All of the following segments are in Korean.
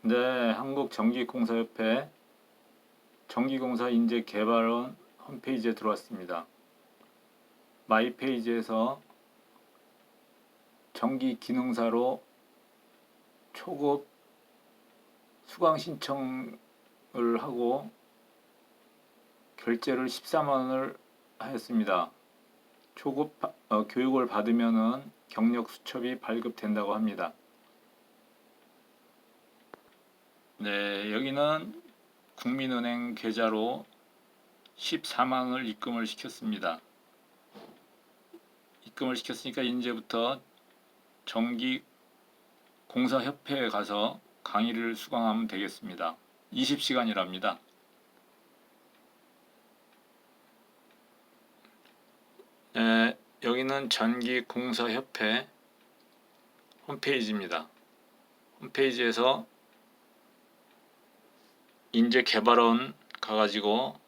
네, 한국전기공사협회 전기공사 인재개발원 홈페이지에 들어왔습니다. 마이 페이지에서 전기기능사로 초급 수강 신청을 하고 결제를 14만원을 하였습니다. 초급 교육을 받으면은 경력 수첩이 발급된다고 합니다. 네, 여기는 국민은행 계좌로 14만원을 입금을 시켰습니다. 입금을 시켰으니까 이제부터 전기공사협회에 가서 강의를 수강하면 되겠습니다. 20시간이랍니다. 여기는 전기공사협회 홈페이지입니다. 홈페이지에서 인재개발원 가가지고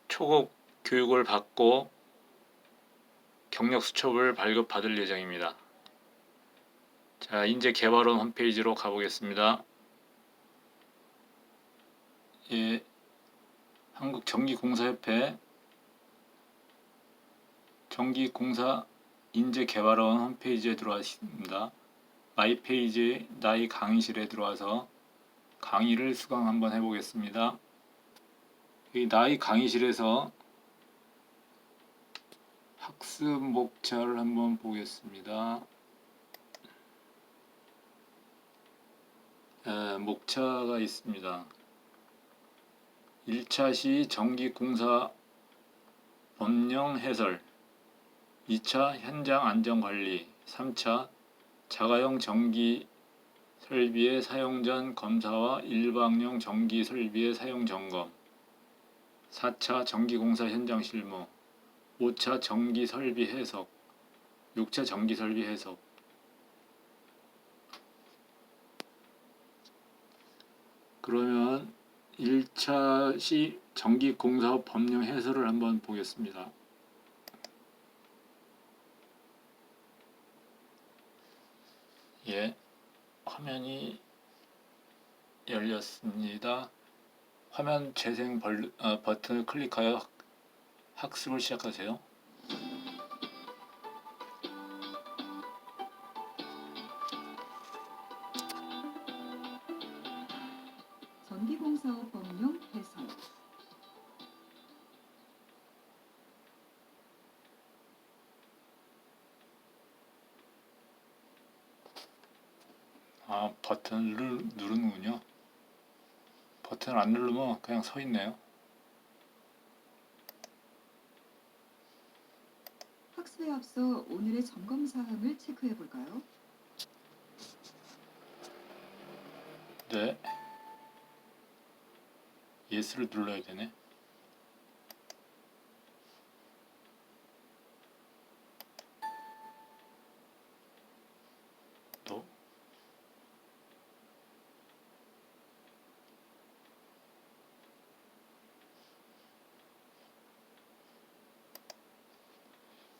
초급 교육을 받고 경력수첩을 발급받을 예정입니다. 자, 인재개발원 홈페이지로 가보겠습니다. 예, 한국전기공사협회 전기공사 인재개발원 홈페이지에 들어왔습니다. 마이 페이지 나이 강의실에 들어와서 강의를 수강 한번 해보겠습니다. 이 나이 강의실에서 학습 목차를 한번 보겠습니다. 목차가 있습니다. 1차 시 전기공사 법령 해설, 2차 현장 안전관리, 3차 자가용 전기 설비의 사용 전 검사와 일방용 전기 설비의 사용 점검, 4차 전기공사 현장 실무, 5차 전기 설비 해석, 6차 전기 설비 해석. 그러면 1차 시 전기공사업 법령 해설을 한번 보겠습니다. 예, 화면이 열렸습니다. 화면 재생 버튼을 클릭하여 학습을 시작하세요. 전기공사업 법령 해설. 버튼을 누르는군요. 버튼을 안 누르면 그냥 서 있네요. 학습에 앞서 오늘의 점검 사항을 체크해 볼까요? 네. 예스를 눌러야 되네. 또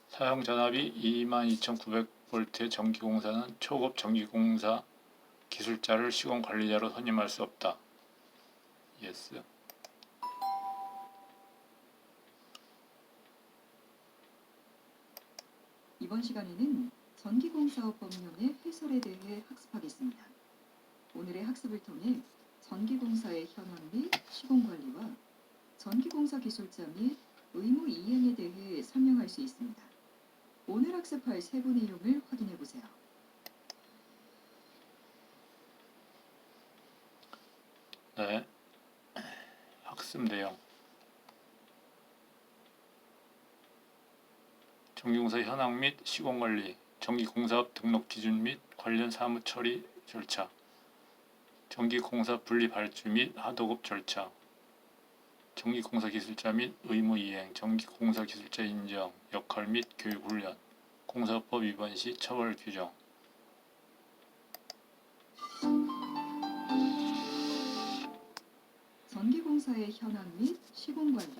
사용 전압이 22,900V의 전기공사는 초급 전기공사 기술자를 시공 관리자로 선임할 수 없다. 예스. 이번 시간에는 전기공사업 법령의 해설에 대해 학습하겠습니다. 오늘의 학습을 통해 전기공사의 현황 및 시공관리와 전기공사 기술자 및 의무 이행에 대해 설명할 수 있습니다. 오늘 학습할 세부 내용을 확인해 보세요. 네. 학습 내용. 전기공사 현황 및 시공관리, 전기공사업 등록 기준 및 관련 사무 처리 절차, 전기공사 분리 발주 및 하도급 절차, 전기공사 기술자 및 의무 이행, 전기공사 기술자 인정, 역할 및 교육 훈련, 공사법 위반 시 처벌 규정. 전기공사의 현황 및 시공관리.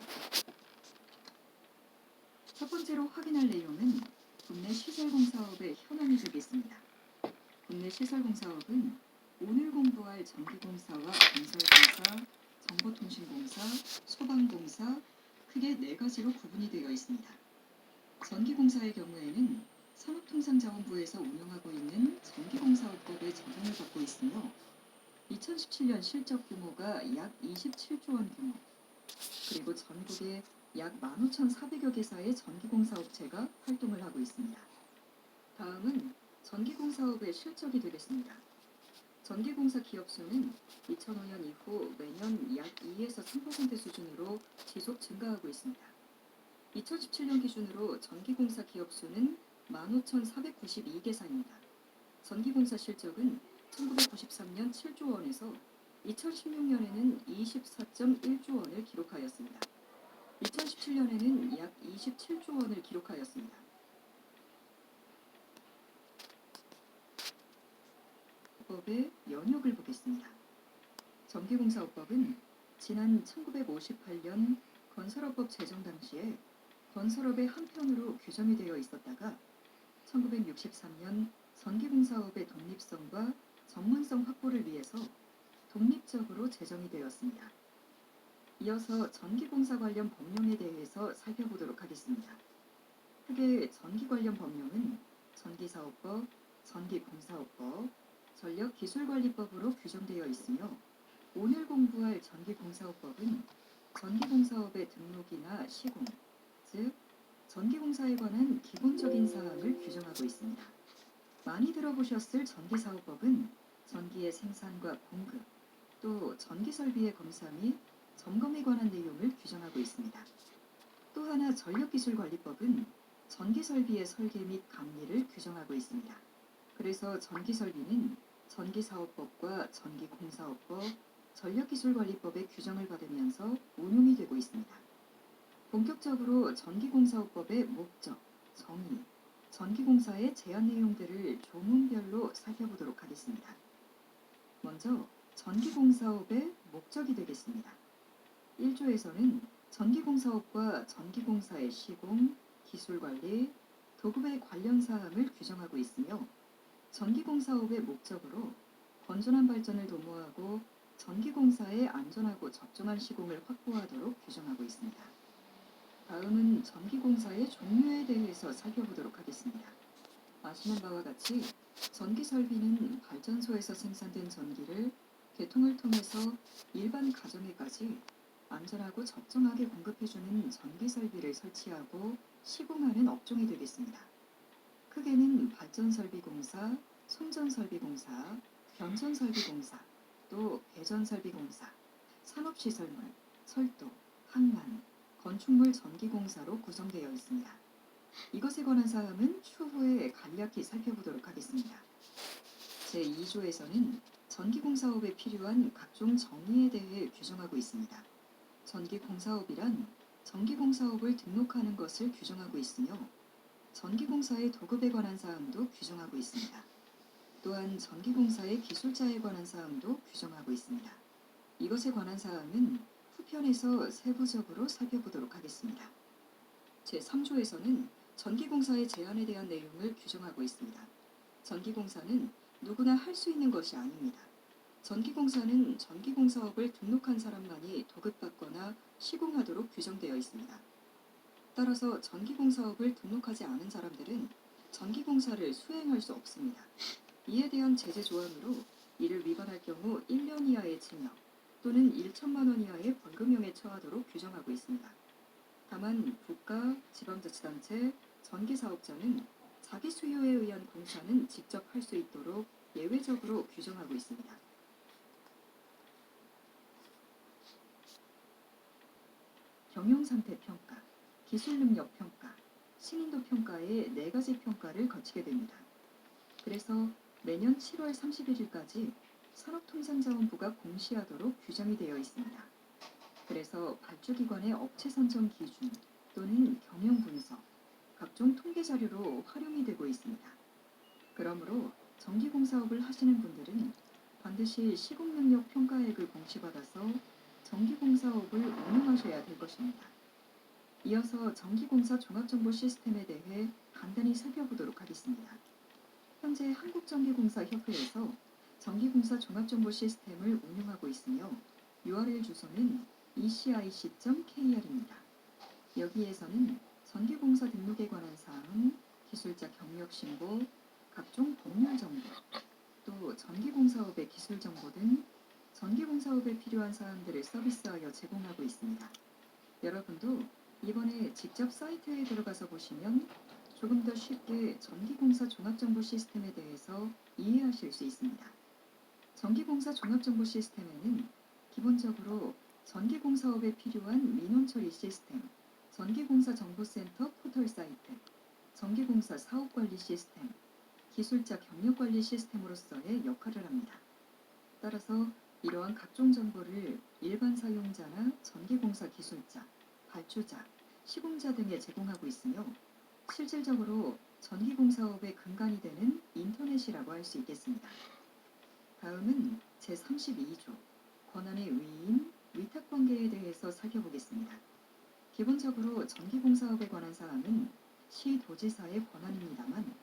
첫 번째로 확인할 내용은 국내 시설공사업의 현황이 되겠습니다. 국내 시설공사업은 오늘 포함할 전기공사와 건설공사, 정보통신공사, 소방공사 크게 4가지로 구분이 되어 있습니다. 전기공사의 경우에는 산업통상자원부에서 운영하고 있는 전기공사업법의 적용을 받고 있으며 2017년 실적 규모가 약 27조 원 규모, 그리고 전국에 약 15,400여 개사의 전기공사 업체가 활동을 하고 있습니다. 다음은 전기공사업의 실적이 되겠습니다. 전기공사 기업 수는 2005년 이후 매년 약 2에서 3% 수준으로 지속 증가하고 있습니다. 2017년 기준으로 전기공사 기업 수는 15,492개사입니다. 전기공사 실적은 1993년 7조 원에서 2016년에는 24.1조 원을 기록하였습니다. 2017년에는 약 27조 원을 기록하였습니다. 법의 연역을 보겠습니다. 전기공사업법은 지난 1958년 건설업법 제정 당시에 건설업의 한편으로 규정이 되어 있었다가 1963년 전기공사업의 독립성과 전문성 확보를 위해서 독립적으로 제정이 되었습니다. 이어서 전기공사 관련 법령에 대해서 살펴보도록 하겠습니다. 크게 전기 관련 법령은 전기사업법, 전기공사업법, 전력기술관리법으로 규정되어 있으며 오늘 공부할 전기공사업법은 전기공사업의 등록이나 시공, 즉 전기공사에 관한 기본적인 사항을 규정하고 있습니다. 많이 들어보셨을 전기사업법은 전기의 생산과 공급, 또 전기설비의 검사 및 점검에 관한 내용을 규정하고 있습니다. 또 하나 전력기술관리법은 전기설비의 설계 및 관리를 규정하고 있습니다. 그래서 전기설비는 전기사업법과 전기공사업법, 전력기술관리법의 규정을 받으면서 운용이 되고 있습니다. 본격적으로 전기공사업법의 목적, 정의, 전기공사의 제한 내용들을 조문별로 살펴보도록 하겠습니다. 먼저 전기공사업의 목적이 되겠습니다. 1조에서는 전기공사업과 전기공사의 시공, 기술관리, 도급의 관련 사항을 규정하고 있으며 전기공사업의 목적으로 건전한 발전을 도모하고 전기공사의 안전하고 적정한 시공을 확보하도록 규정하고 있습니다. 다음은 전기공사의 종류에 대해서 살펴보도록 하겠습니다. 아시는 바와 같이 전기설비는 발전소에서 생산된 전기를 개통을 통해서 일반 가정에까지 안전하고 적정하게 공급해주는 전기설비를 설치하고 시공하는 업종이 되겠습니다. 크게는 발전설비공사, 송전설비공사, 변전설비공사, 또 배전설비공사, 산업시설물, 철도, 항만, 건축물 전기공사로 구성되어 있습니다. 이것에 관한 사항은 추후에 간략히 살펴보도록 하겠습니다. 제2조에서는 전기공사업에 필요한 각종 정의에 대해 규정하고 있습니다. 전기공사업이란 전기공사업을 등록하는 것을 규정하고 있으며 전기공사의 도급에 관한 사항도 규정하고 있습니다. 또한 전기공사의 기술자에 관한 사항도 규정하고 있습니다. 이것에 관한 사항은 후편에서 세부적으로 살펴보도록 하겠습니다. 제3조에서는 전기공사의 제한에 대한 내용을 규정하고 있습니다. 전기공사는 누구나 할 수 있는 것이 아닙니다. 전기공사는 전기공사업을 등록한 사람만이 도급받거나 시공하도록 규정되어 있습니다. 따라서 전기공사업을 등록하지 않은 사람들은 전기공사를 수행할 수 없습니다. 이에 대한 제재 조항으로 이를 위반할 경우 1년 이하의 징역 또는 1천만 원 이하의 벌금형에 처하도록 규정하고 있습니다. 다만 국가, 지방자치단체, 전기사업자는 자기 수요에 의한 공사는 직접 할 수 있도록 예외적으로 규정하고 있습니다. 경영상태 평가, 기술능력 평가, 신인도 평가의 4가지 평가를 거치게 됩니다. 그래서 매년 7월 31일까지 산업통상자원부가 공시하도록 규정이 되어 있습니다. 그래서 발주기관의 업체 선정 기준 또는 경영 분석, 각종 통계 자료로 활용이 되고 있습니다. 그러므로 전기공사업을 하시는 분들은 반드시 시공능력 평가액을 공시받아서 전기공사업을 운영하셔야 될 것입니다. 이어서 전기공사 종합정보 시스템에 대해 간단히 살펴보도록 하겠습니다. 현재 한국전기공사협회에서 전기공사 종합정보 시스템을 운용하고 있으며 URL 주소는 eci.kr입니다. 여기에서는 전기공사 등록에 관한 사항, 기술자 경력 신고, 각종 법률 정보, 또 전기공사업의 기술 정보 등 전기공사업에 필요한 사항들을 서비스하여 제공하고 있습니다. 여러분도 이번에 직접 사이트에 들어가서 보시면 조금 더 쉽게 전기공사 종합정보 시스템에 대해서 이해하실 수 있습니다. 전기공사 종합정보 시스템에는 기본적으로 전기공사업에 필요한 민원 처리 시스템, 전기공사 정보센터 포털 사이트, 전기공사 사업관리 시스템, 기술자 경력관리 시스템으로서의 역할을 합니다. 따라서 이러한 각종 정보를 일반 사용자나 전기공사 기술자, 발주자, 시공자 등에 제공하고 있으며 실질적으로 전기공사업의 근간이 되는 인터넷이라고 할 수 있겠습니다. 다음은 제32조 권한의 위임, 위탁관계에 대해서 살펴보겠습니다. 기본적으로 전기공사업에 관한 사항은 시도지사의 권한입니다만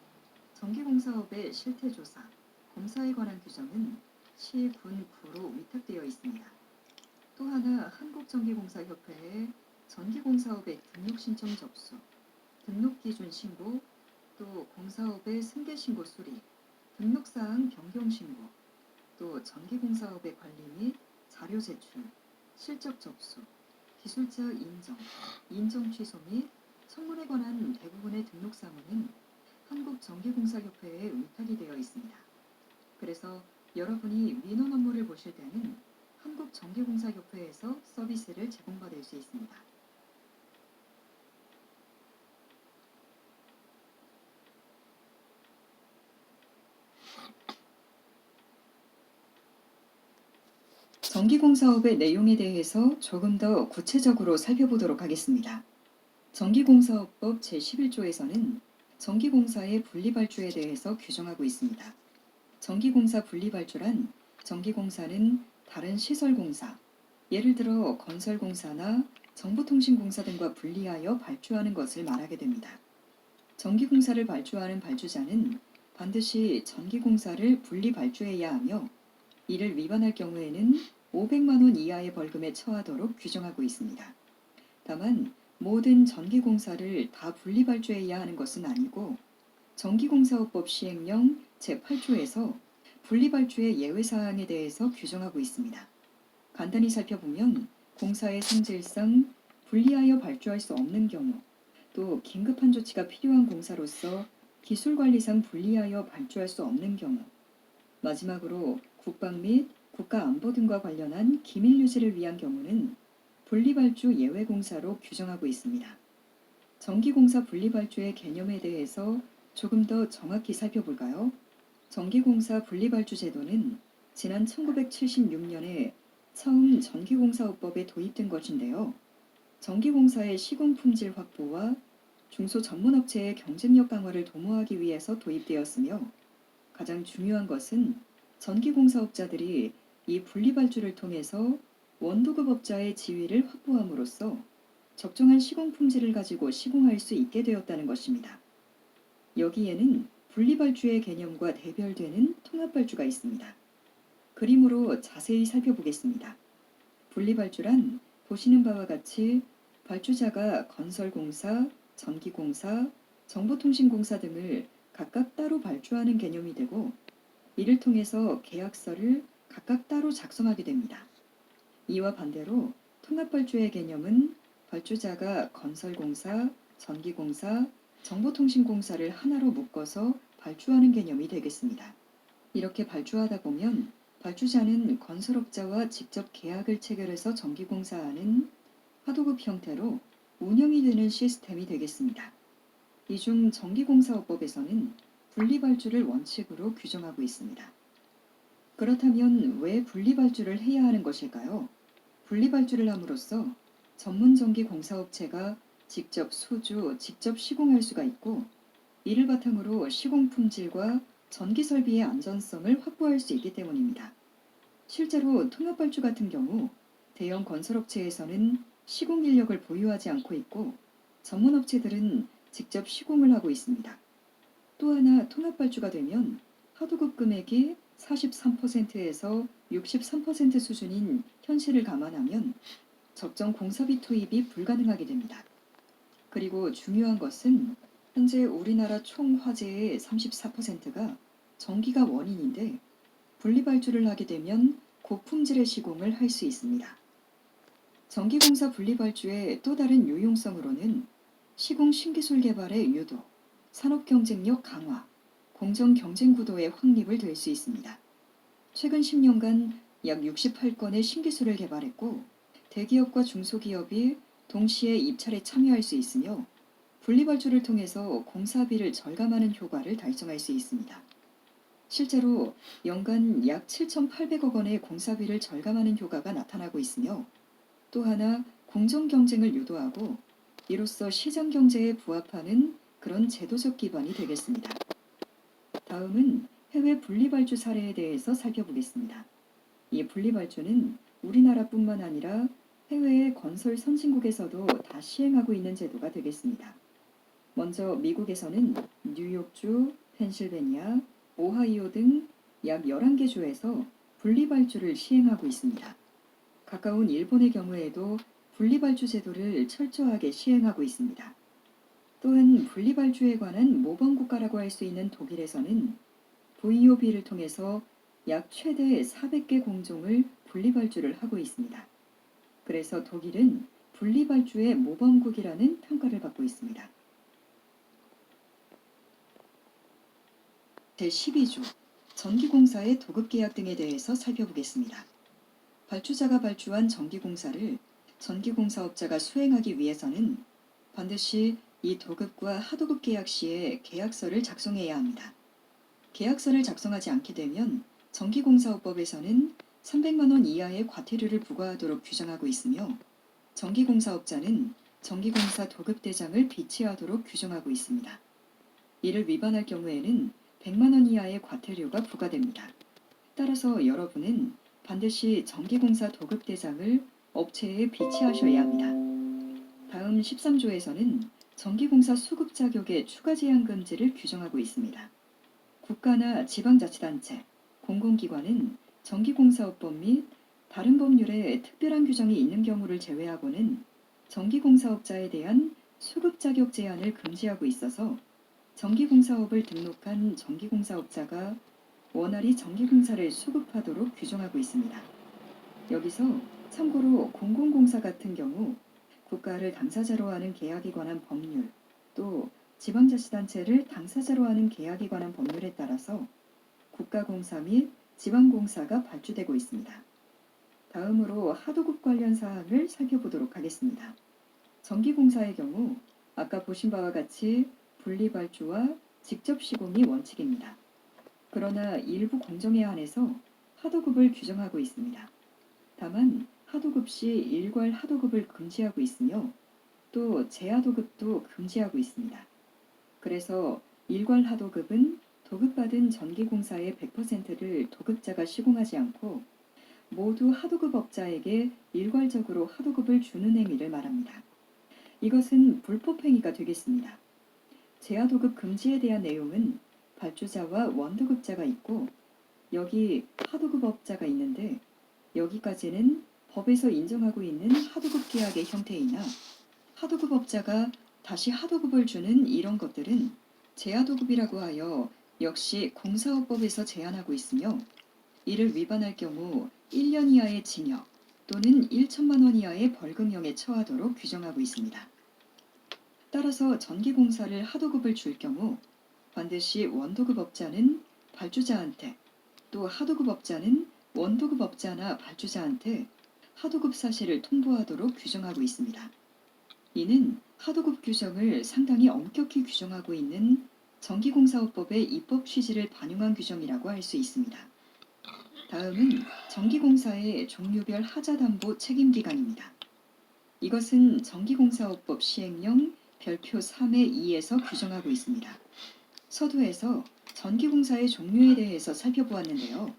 전기공사업의 실태조사, 검사에 관한 규정은 시, 군, 구로 위탁되어 있습니다. 또 하나 한국전기공사협회의 전기공사업의 등록신청 접수, 등록기준 신고, 또 공사업의 승계신고 수리, 등록사항 변경신고, 또 전기공사업의 관리 및 자료 제출, 실적 접수, 기술자 인정, 인정 취소 및 청문에 관한 대부분의 등록사무는 한국전기공사협회에 위탁이 되어 있습니다. 그래서 여러분이 민원 업무를 보실 때는 한국전기공사협회에서 서비스를 제공받을 수 있습니다. 전기공사업의 내용에 대해서 조금 더 구체적으로 살펴보도록 하겠습니다. 전기공사업법 제11조에서는 전기공사의 분리발주에 대해서 규정하고 있습니다. 전기공사 분리발주란 전기공사는 다른 시설공사, 예를 들어 건설공사나 정보통신공사 등과 분리하여 발주하는 것을 말하게 됩니다. 전기공사를 발주하는 발주자는 반드시 전기공사를 분리발주해야 하며 이를 위반할 경우에는 500만 원 이하의 벌금에 처하도록 규정하고 있습니다. 다만 모든 전기공사를 다 분리발주해야 하는 것은 아니고 전기공사업법 시행령 제8조에서 분리발주의 예외사항에 대해서 규정하고 있습니다. 간단히 살펴보면 공사의 성질상 분리하여 발주할 수 없는 경우, 또 긴급한 조치가 필요한 공사로서 기술관리상 분리하여 발주할 수 없는 경우, 마지막으로 국방 및 국가안보 등과 관련한 기밀 유지를 위한 경우는 분리발주 예외공사로 규정하고 있습니다. 전기공사 분리발주의 개념에 대해서 조금 더 정확히 살펴볼까요? 전기공사 분리발주 제도는 지난 1976년에 처음 전기공사업법에 도입된 것인데요. 전기공사의 시공품질 확보와 중소전문업체의 경쟁력 강화를 도모하기 위해서 도입되었으며 가장 중요한 것은 전기공사업자들이 이 분리발주를 통해서 원도급업자의 지위를 확보함으로써 적정한 시공품질을 가지고 시공할 수 있게 되었다는 것입니다. 여기에는 분리발주의 개념과 대별되는 통합발주가 있습니다. 그림으로 자세히 살펴보겠습니다. 분리발주란 보시는 바와 같이 발주자가 건설공사, 전기공사, 정보통신공사 등을 각각 따로 발주하는 개념이 되고 이를 통해서 계약서를 각각 따로 작성하게 됩니다. 이와 반대로 통합발주의 개념은 발주자가 건설공사, 전기공사, 정보통신공사를 하나로 묶어서 발주하는 개념이 되겠습니다. 이렇게 발주하다 보면 발주자는 건설업자와 직접 계약을 체결해서 전기공사하는 하도급 형태로 운영이 되는 시스템이 되겠습니다. 이 중 전기공사업법에서는 분리발주를 원칙으로 규정하고 있습니다. 그렇다면 왜 분리발주를 해야 하는 것일까요? 분리발주를 함으로써 전문전기공사업체가 직접 수주, 직접 시공할 수가 있고 이를 바탕으로 시공품질과 전기설비의 안전성을 확보할 수 있기 때문입니다. 실제로 통합발주 같은 경우 대형 건설업체에서는 시공 인력을 보유하지 않고 있고 전문업체들은 직접 시공을 하고 있습니다. 또 하나 통합발주가 되면 하도급 금액이 43%에서 63% 수준인 현실을 감안하면 적정 공사비 투입이 불가능하게 됩니다. 그리고 중요한 것은 현재 우리나라 총 화재의 34%가 전기가 원인인데 분리발주를 하게 되면 고품질의 시공을 할 수 있습니다. 전기공사 분리발주의 또 다른 유용성으로는 시공 신기술 개발의 유도, 산업 경쟁력 강화, 공정 경쟁 구도의 확립을 될 수 있습니다. 최근 10년간 약 68건의 신기술을 개발했고 대기업과 중소기업이 동시에 입찰에 참여할 수 있으며 분리발주를 통해서 공사비를 절감하는 효과를 달성할 수 있습니다. 실제로 연간 약 7,800억 원의 공사비를 절감하는 효과가 나타나고 있으며 또 하나 공정 경쟁을 유도하고 이로써 시장 경제에 부합하는 그런 제도적 기반이 되겠습니다. 다음은 해외 분리발주 사례에 대해서 살펴보겠습니다. 이 분리발주는 우리나라뿐만 아니라 해외의 건설 선진국에서도 다 시행하고 있는 제도가 되겠습니다. 먼저 미국에서는 뉴욕주, 펜실베니아, 오하이오 등 약 11개 주에서 분리발주를 시행하고 있습니다. 가까운 일본의 경우에도 분리발주 제도를 철저하게 시행하고 있습니다. 또한 분리발주에 관한 모범국가라고 할 수 있는 독일에서는 VOB를 통해서 약 최대 400개 공종을 분리발주를 하고 있습니다. 그래서 독일은 분리발주의 모범국이라는 평가를 받고 있습니다. 제12조 전기공사의 도급계약 등에 대해서 살펴보겠습니다. 발주자가 발주한 전기공사를 전기공사업자가 수행하기 위해서는 반드시 이 도급과 하도급 계약 시에 계약서를 작성해야 합니다. 계약서를 작성하지 않게 되면 전기공사업법에서는 300만 원 이하의 과태료를 부과하도록 규정하고 있으며 전기공사업자는 전기공사 도급대장을 비치하도록 규정하고 있습니다. 이를 위반할 경우에는 100만 원 이하의 과태료가 부과됩니다. 따라서 여러분은 반드시 전기공사 도급대장을 업체에 비치하셔야 합니다. 다음 13조에서는 전기공사 수급 자격의 추가 제한 금지를 규정하고 있습니다. 국가나 지방자치단체, 공공기관은 전기공사업법 및 다른 법률에 특별한 규정이 있는 경우를 제외하고는 전기공사업자에 대한 수급 자격 제한을 금지하고 있어서 전기공사업을 등록한 전기공사업자가 원활히 전기공사를 수급하도록 규정하고 있습니다. 여기서 참고로 공공공사 같은 경우 국가를 당사자로 하는 계약에 관한 법률, 또 지방자치단체를 당사자로 하는 계약에 관한 법률에 따라서 국가공사 및 지방공사가 발주되고 있습니다. 다음으로 하도급 관련 사항을 살펴보도록 하겠습니다. 전기공사의 경우 아까 보신 바와 같이 분리발주와 직접 시공이 원칙입니다. 그러나 일부 공정에 한해서 하도급을 규정하고 있습니다. 다만 하도급 시 일괄 하도급을 금지하고 있으며 또 재하도급도 금지하고 있습니다. 그래서 일괄 하도급은 도급받은 전기공사의 100%를 도급자가 시공하지 않고 모두 하도급 업자에게 일괄적으로 하도급을 주는 행위를 말합니다. 이것은 불법행위가 되겠습니다. 재하도급 금지에 대한 내용은 발주자와 원도급자가 있고 여기 하도급 업자가 있는데 여기까지는 법에서 인정하고 있는 하도급 계약의 형태이나 하도급 업자가 다시 하도급을 주는 이런 것들은 재하도급이라고 하여 역시 공사업법에서 제한하고 있으며 이를 위반할 경우 1년 이하의 징역 또는 1천만 원 이하의 벌금형에 처하도록 규정하고 있습니다. 따라서 전기공사를 하도급을 줄 경우 반드시 원도급 업자는 발주자한테 또 하도급 업자는 원도급 업자나 발주자한테 하도급 사실을 통보하도록 규정하고 있습니다. 이는 하도급 규정을 상당히 엄격히 규정하고 있는 전기공사업법의 입법 취지를 반영한 규정이라고 할 수 있습니다. 다음은 전기공사의 종류별 하자담보 책임기간입니다. 이것은 전기공사업법 시행령 별표 3의 2에서 규정하고 있습니다. 서두에서 전기공사의 종류에 대해서 살펴보았는데요.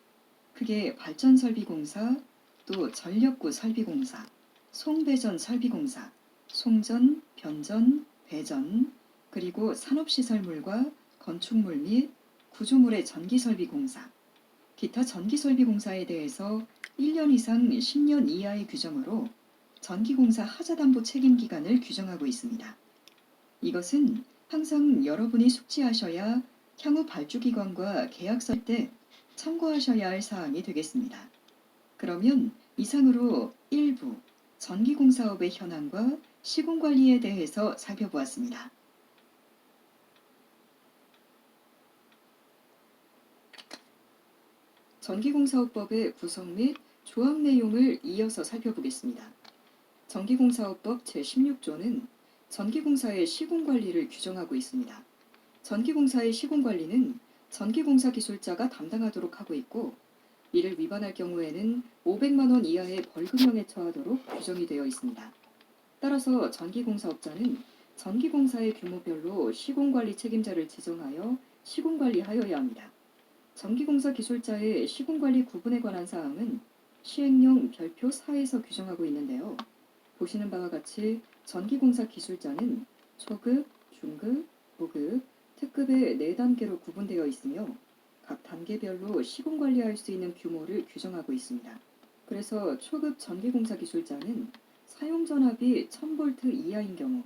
크게 발전설비공사, 또 전력구 설비공사, 송배전 설비공사, 송전, 변전, 배전, 그리고 산업시설물과 건축물 및 구조물의 전기설비공사, 기타 전기설비공사에 대해서 1년 이상 10년 이하의 규정으로 전기공사 하자담보 책임기간을 규정하고 있습니다. 이것은 항상 여러분이 숙지하셔야 향후 발주기관과 계약서 때 참고하셔야 할 사항이 되겠습니다. 그러면 이상으로 1부 전기공사업의 현황과 시공관리에 대해서 살펴보았습니다. 전기공사업법의 구성 및 조항 내용을 이어서 살펴보겠습니다. 전기공사업법 제16조는 전기공사의 시공관리를 규정하고 있습니다. 전기공사의 시공관리는 전기공사 기술자가 담당하도록 하고 있고, 이를 위반할 경우에는 500만 원 이하의 벌금형에 처하도록 규정이 되어 있습니다. 따라서 전기공사업자는 전기공사의 규모별로 시공관리 책임자를 지정하여 시공관리하여야 합니다. 전기공사 기술자의 시공관리 구분에 관한 사항은 시행령 별표 4에서 규정하고 있는데요. 보시는 바와 같이 전기공사 기술자는 초급, 중급, 고급, 특급의 4단계로 구분되어 있으며 각 단계별로 시공관리할 수 있는 규모를 규정하고 있습니다. 그래서 초급 전기공사 기술자는 사용전압이 1000V 이하인 경우,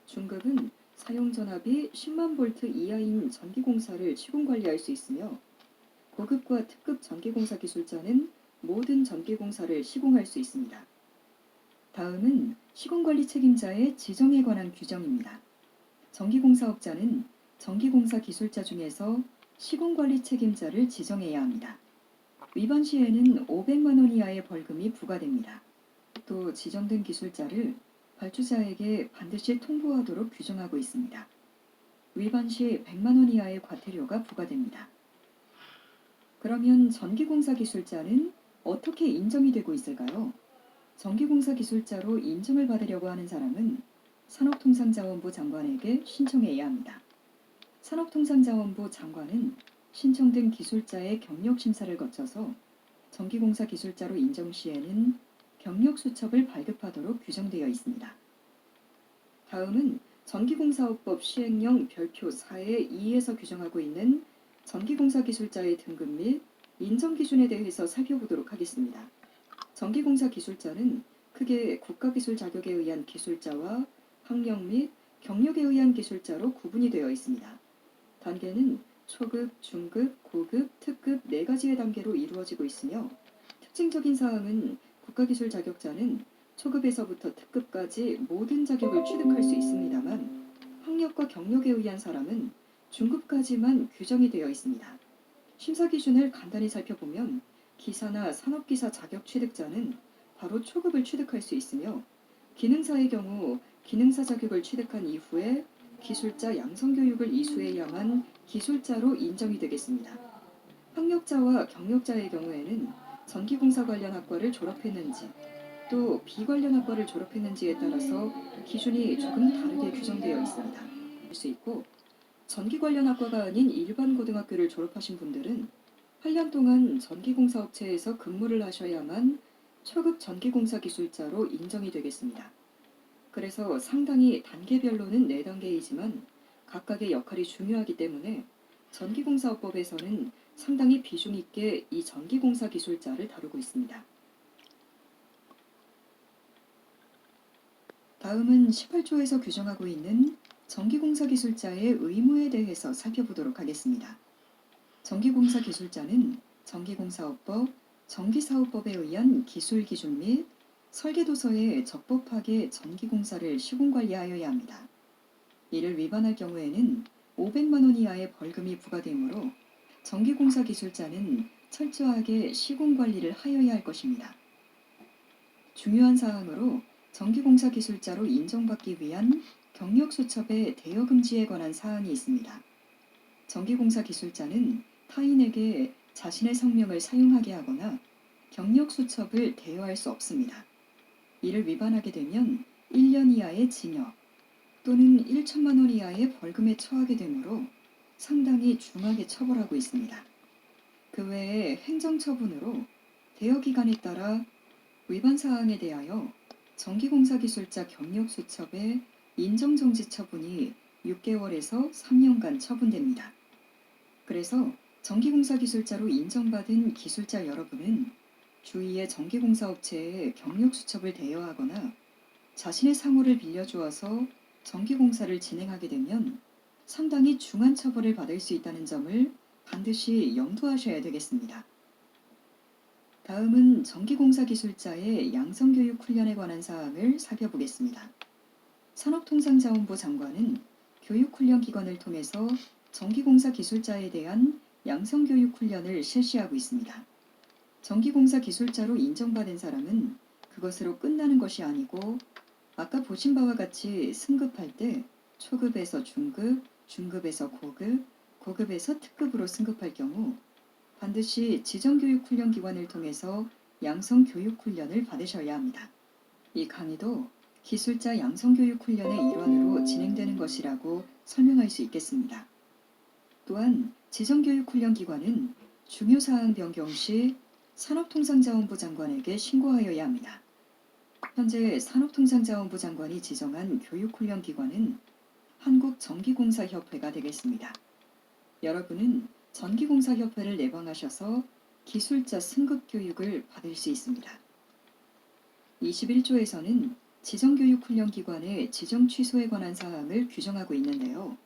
중급은 사용전압이 10만 V 이하인 전기공사를 시공관리할 수 있으며, 고급과 특급 전기공사 기술자는 모든 전기공사를 시공할 수 있습니다. 다음은 시공관리 책임자의 지정에 관한 규정입니다. 전기공사업자는 전기공사 기술자 중에서 시공관리 책임자를 지정해야 합니다. 위반 시에는 500만 원 이하의 벌금이 부과됩니다. 또 지정된 기술자를 발주자에게 반드시 통보하도록 규정하고 있습니다. 위반 시 100만 원 이하의 과태료가 부과됩니다. 그러면 전기공사 기술자는 어떻게 인정이 되고 있을까요? 전기공사 기술자로 인정을 받으려고 하는 사람은 산업통상자원부 장관에게 신청해야 합니다. 산업통상자원부 장관은 신청된 기술자의 경력심사를 거쳐서 전기공사 기술자로 인정 시에는 경력수첩을 발급하도록 규정되어 있습니다. 다음은 전기공사업법 시행령 별표 4의 2에서 규정하고 있는 전기공사 기술자의 등급 및 인정 기준에 대해서 살펴보도록 하겠습니다. 전기공사 기술자는 크게 국가기술 자격에 의한 기술자와 학력 및 경력에 의한 기술자로 구분이 되어 있습니다. 단계는 초급, 중급, 고급, 특급 4가지의 단계로 이루어지고 있으며, 특징적인 사항은 국가기술 자격자는 초급에서부터 특급까지 모든 자격을 취득할 수 있습니다만, 학력과 경력에 의한 사람은 중급까지만 규정이 되어 있습니다. 심사 기준을 간단히 살펴보면 기사나 산업기사 자격 취득자는 바로 초급을 취득할 수 있으며, 기능사의 경우 기능사 자격을 취득한 이후에 기술자 양성교육을 이수해야만 기술자로 인정이 되겠습니다. 학력자와 경력자의 경우에는 전기공사 관련 학과를 졸업했는지 또 비관련 학과를 졸업했는지에 따라서 기준이 조금 다르게 규정되어 있습니다. 볼 수 있고, 전기 관련 학과가 아닌 일반 고등학교를 졸업하신 분들은 8년 동안 전기공사 업체에서 근무를 하셔야만 초급 전기공사 기술자로 인정이 되겠습니다. 그래서 상당히 단계별로는 4단계이지만 각각의 역할이 중요하기 때문에 전기공사업법에서는 상당히 비중 있게 이 전기공사 기술자를 다루고 있습니다. 다음은 18조에서 규정하고 있는 전기공사 기술자의 의무에 대해서 살펴보도록 하겠습니다. 전기공사 기술자는 전기공사업법, 전기사업법에 의한 기술 기준 및 설계도서에 적법하게 전기공사를 시공관리하여야 합니다. 이를 위반할 경우에는 500만 원 이하의 벌금이 부과되므로 전기공사 기술자는 철저하게 시공관리를 하여야 할 것입니다. 중요한 사항으로 전기공사 기술자로 인정받기 위한 경력수첩의 대여금지에 관한 사항이 있습니다. 전기공사 기술자는 타인에게 자신의 성명을 사용하게 하거나 경력수첩을 대여할 수 없습니다. 이를 위반하게 되면 1년 이하의 징역 또는 1천만 원 이하의 벌금에 처하게 되므로 상당히 중하게 처벌하고 있습니다. 그 외에 행정처분으로 대여기간에 따라 위반 사항에 대하여 전기공사 기술자 경력수첩의 인정정지 처분이 6개월에서 3년간 처분됩니다. 그래서 전기공사 기술자로 인정받은 기술자 여러분은 주위의 전기공사 업체에 경력 수첩을 대여하거나 자신의 사무를 빌려주어서 전기공사를 진행하게 되면 상당히 중한 처벌을 받을 수 있다는 점을 반드시 염두하셔야 되겠습니다. 다음은 전기공사 기술자의 양성교육 훈련에 관한 사항을 살펴보겠습니다. 산업통상자원부 장관은 교육훈련기관을 통해서 전기공사 기술자에 대한 양성교육 훈련을 실시하고 있습니다. 전기공사 기술자로 인정받은 사람은 그것으로 끝나는 것이 아니고 아까 보신 바와 같이 승급할 때 초급에서 중급, 중급에서 고급, 고급에서 특급으로 승급할 경우 반드시 지정교육훈련기관을 통해서 양성교육훈련을 받으셔야 합니다. 이 강의도 기술자 양성교육훈련의 일환으로 진행되는 것이라고 설명할 수 있겠습니다. 또한 지정교육훈련기관은 중요사항 변경 시 산업통상자원부 장관에게 신고하여야 합니다. 현재 산업통상자원부 장관이 지정한 교육훈련기관은 한국전기공사협회가 되겠습니다. 여러분은 전기공사협회를 내방하셔서 기술자 승급교육을 받을 수 있습니다. 21조에서는 지정교육훈련기관의 지정 취소에 관한 사항을 규정하고 있는데요.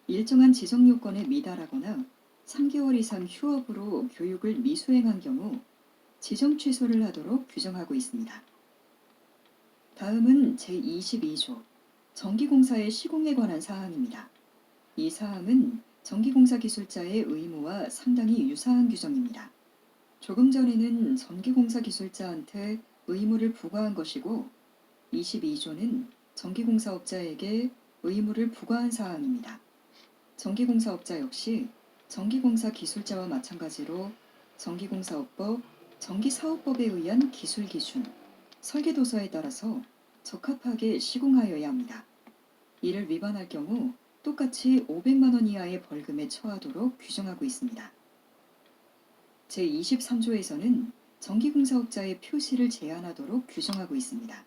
일정한 지정 요건에 미달하거나 3개월 이상 휴업으로 교육을 미수행한 경우 지정 취소를 하도록 규정하고 있습니다. 다음은 제22조 전기공사의 시공에 관한 사항입니다. 이 사항은 전기공사 기술자의 의무와 상당히 유사한 규정입니다. 조금 전에는 전기공사 기술자한테 의무를 부과한 것이고 22조는 전기공사업자에게 의무를 부과한 사항입니다. 전기공사업자 역시 전기공사 기술자와 마찬가지로 전기공사업법, 전기사업법에 의한 기술기준, 설계도서에 따라서 적합하게 시공하여야 합니다. 이를 위반할 경우 똑같이 500만 원 이하의 벌금에 처하도록 규정하고 있습니다. 제23조에서는 전기공사업자의 표시를 제한하도록 규정하고 있습니다.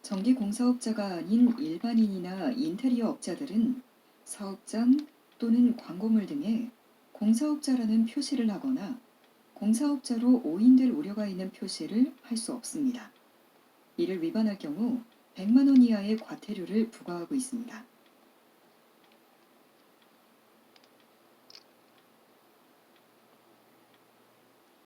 전기공사업자가 아닌 일반인이나 인테리어 업자들은 사업장 또는 광고물 등에 공사업자라는 표시를 하거나 공사업자로 오인될 우려가 있는 표시를 할 수 없습니다. 이를 위반할 경우 100만 원 이하의 과태료를 부과하고 있습니다.